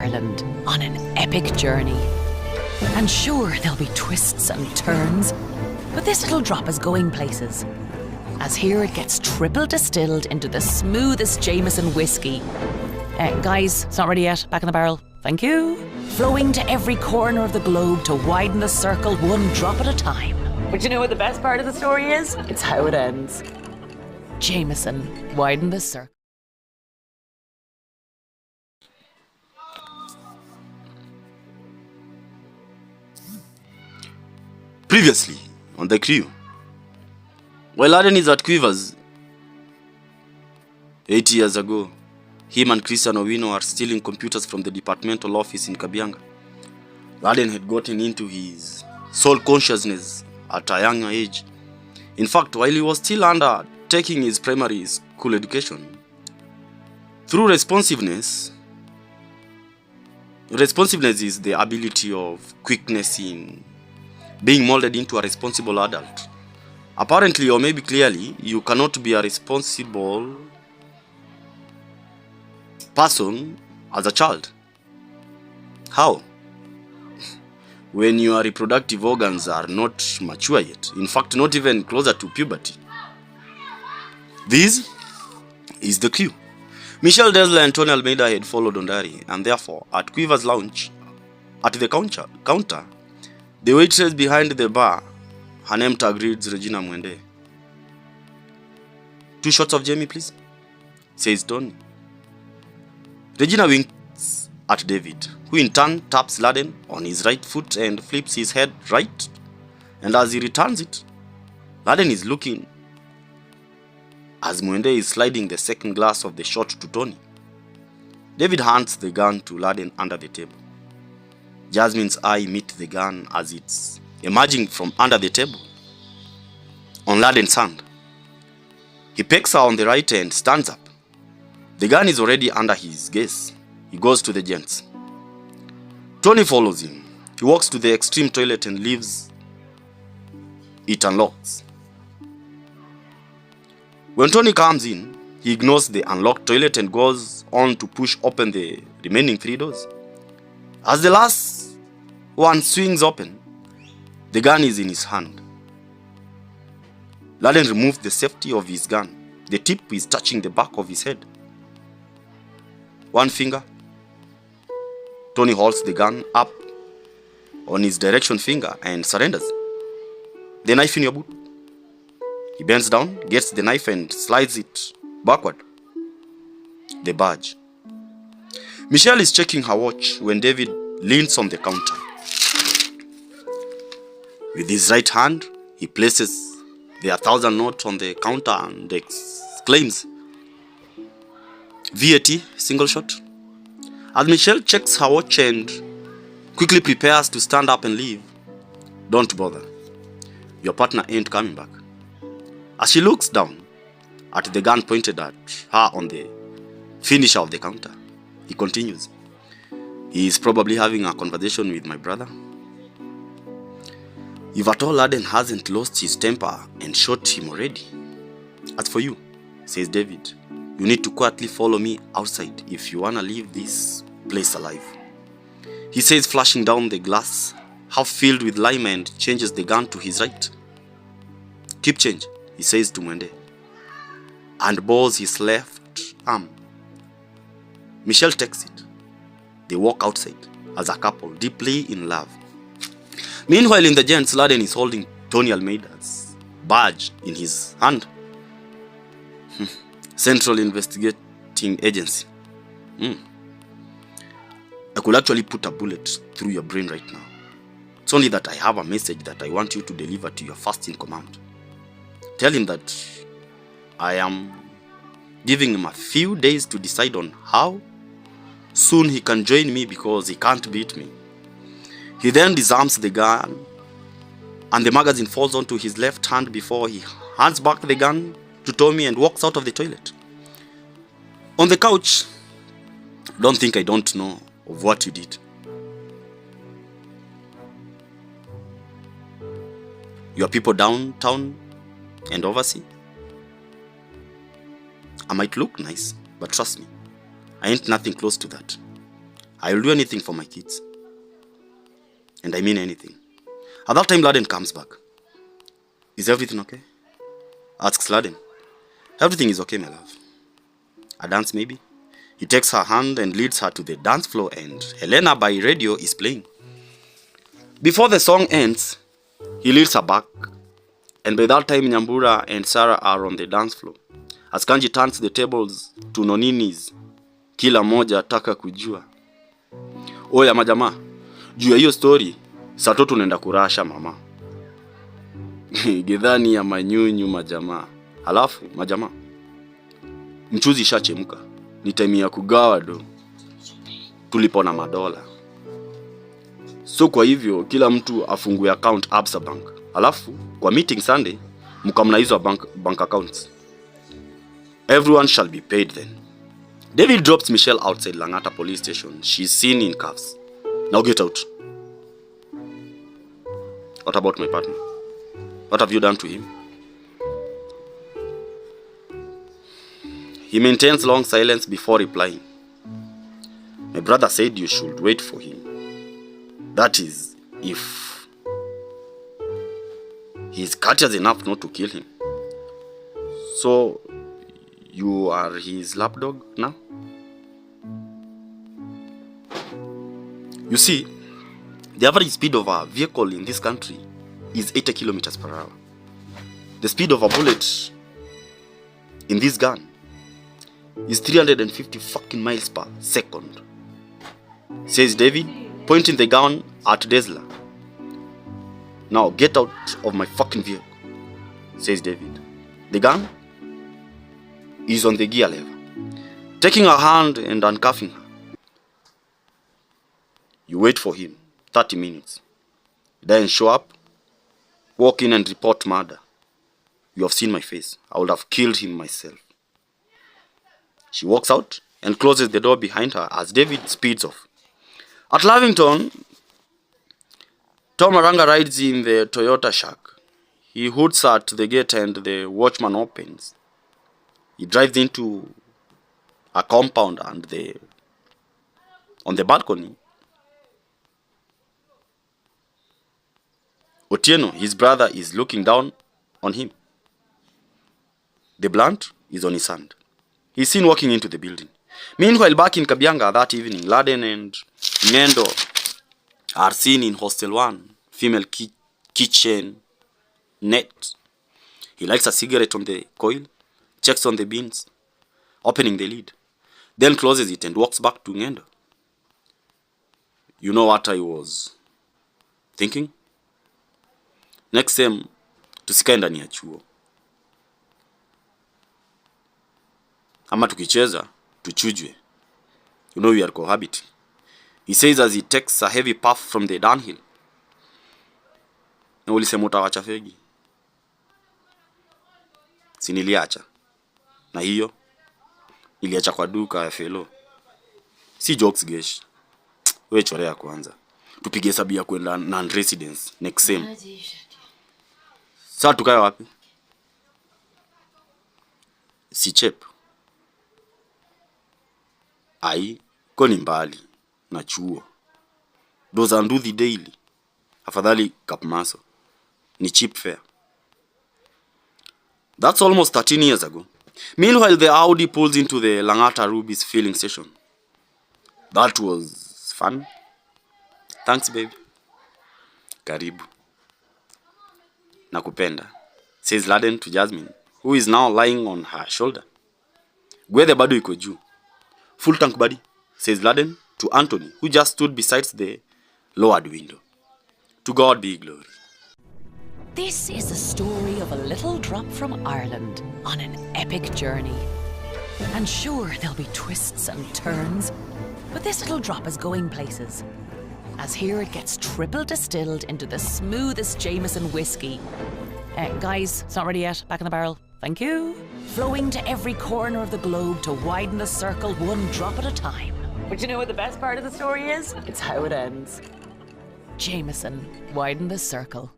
Ireland on an epic journey. And sure, there'll be twists and turns, but this little drop is going places, as here it gets triple distilled into the smoothest Jameson whiskey. Guys, it's not ready yet. Back in the barrel. Thank you. Flowing to every corner of the globe to widen the circle one drop at a time. But you know what the best part of the story is? It's how it ends. Jameson, widen the circle. Previously on the Crew. While Ladin is at Quivers, 8 years ago, him and Christian Owino are stealing computers from the departmental office in Kabianga. Ladin had gotten into his soul consciousness at a younger age. In fact, while he was still undertaking his primary school education, through responsiveness is the ability of quickness in being molded into a responsible adult. Apparently, or maybe clearly, you cannot be a responsible person as a child. How? When your reproductive organs are not mature yet. In fact, not even closer to puberty. This is the Crew. Michelle Desler and Tony Almeida had followed Ondari, and therefore, at Quiver's lounge, at the counter, the waitress behind the bar, her name tag reads 𝓼𝓮𝓷𝓸𝓷. 2 shots of Jamie, please, says Tony. Regina winks at David, who in turn taps Ladin on his right foot and flips his head right. And as he returns it, Ladin is looking as Mwende is sliding the second glass of the shot to Tony. David hands the gun to Ladin under the table. Jasmine's eye meets the gun as it's emerging from under the table on Ladin's hand. He pecks her on the right and stands up. The gun is already under his gaze. He goes to the gents. Tony follows him. He walks to the extreme toilet and leaves it unlocked. When Tony comes in, he ignores the unlocked toilet and goes on to push open the remaining 3 doors. As the last one swings open, the gun is in his hand. Ladin removes the safety of his gun. The tip is touching the back of his head. One finger. Tony holds the gun up on his direction finger and surrenders. The knife in your boot. He bends down, gets the knife and slides it backward. The badge. Michelle is checking her watch when David leans on the counter. With his right hand, he places the 1,000 note on the counter and exclaims, VAT, single shot. As Michelle checks her watch and quickly prepares to stand up and leave, don't bother. Your partner ain't coming back. As she looks down at the gun pointed at her on the finisher of the counter, he continues, he is probably having a conversation with my brother. If at all Ladin hasn't lost his temper and shot him already. As for you, says David, you need to quietly follow me outside if you wanna leave this place alive. He says, flashing down the glass, half filled with lime, and changes the gun to his right. Keep change, he says to Mwende, and balls his left arm. Michelle takes it. They walk outside as a couple, deeply in love. Meanwhile, in the gents, Ladin is holding Tony Almeida's badge in his hand. Central Investigating Agency. I could actually put a bullet through your brain right now. It's only that I have a message that I want you to deliver to your first in command. Tell him that I am giving him a few days to decide on how soon he can join me because he can't beat me. He then disarms the gun and the magazine falls onto his left hand before he hands back the gun to Tommy and walks out of the toilet. On the couch, don't think I don't know of what you did. Your people downtown and overseas. I might look nice, but trust me, I ain't nothing close to that. I will do anything for my kids. And I mean anything. At that time, 𝓸𝓸𝓷 comes back. Is everything okay? Asks 𝓸𝓸𝓷. Everything is okay, my love. A dance maybe? He takes her hand and leads her to the dance floor, and Helena by radio is playing. Before the song ends, he leads her back. And by that time, Nyambura and Sarah are on the dance floor. As Kanji turns the tables to noninis, kila moja ataka kujua. Oya majamaa, juu ya hiyo story, saa tatu tunaenda kurasha mama. Gidhani ya manyunyu majamaa. Halafu majamaa, mchuzi ishachemka. Ni time ya kugawa do. Tulipona madola. So kwa hivyo kila mtu afungue account Absa Bank. Halafu kwa meeting Sunday mkamna hizo bank accounts. Everyone shall be paid then. David drops Michelle outside Langata police station. She's seen in cuffs. Now get out. What about my partner? What have you done to him? He maintains long silence before replying. My brother said you should wait for him. That is, if he is courteous enough not to kill him. So, you are his lapdog now? You see, the average speed of a vehicle in this country is 80 kilometers per hour. The speed of a bullet in this gun is 350 fucking miles per second, says David, pointing the gun at 𝓸𝓷𝓷𝓸. Now get out of my fucking vehicle, says David. The gun is on the gear lever. Taking her hand and uncuffing her. You wait for him 30 minutes. He doesn't show up. Walk in and report murder. You have seen my face. I would have killed him myself. She walks out and closes the door behind her as David speeds off. At Lavington, Tom Aranga rides in the Toyota Shark. He hoots at the gate and the watchman opens. He drives into a compound and on the balcony, Otieno, his brother, is looking down on him. The blunt is on his hand. He's seen walking into the building. Meanwhile, back in Kabianga that evening, 𝓸𝓸𝓷 and 𝓙𝓮𝓏 are seen in Hostel 1, female kitchen net. He lights a cigarette on the coil, checks on the beans, opening the lid, then closes it and walks back to 𝓙𝓮𝓏. You know what I was thinking? Next time, tusikae ndani ya chuo. Ama tukicheza, tuchujwe. You know we are cohabiting. He says as he takes a heavy puff from the downhill. Na ulisema utawacha fegi. Si niliacha. Na hiyo, niliacha kwa duka ya fellow. Si jokes gesh. Wewe chorea kwanza. Tupige hesabu ya kwenda non-residence next sem. Sasa tukae wapi? Si chep. Ai, koni mbali na chuo. 𝓼𝓮𝓷𝓷 afadhali kapmaso. Ni cheap fare. That's almost 13 years ago. Meanwhile, the Audi pulls into the Langata Ruby's filling station. That was fun. Thanks, babe. Karibu. Nakupenda, says 𝓸𝓸𝓷 to Jasmine, who is now lying on her shoulder. Gwethe bado iko juu. Full tank buddy, says 𝓸𝓸𝓷 to Anthony, who just stood beside the lowered window. To God be glory. This is the story of a little drop from Ireland on an epic journey. And sure, there'll be twists and turns, but this little drop is going places. As here it gets triple distilled into the smoothest Jameson whiskey. Guys, it's not ready yet. Back in the barrel. Thank you. Flowing to every corner of the globe to widen the circle one drop at a time. But you know what the best part of the story is? It's how it ends. Jameson, widen the circle.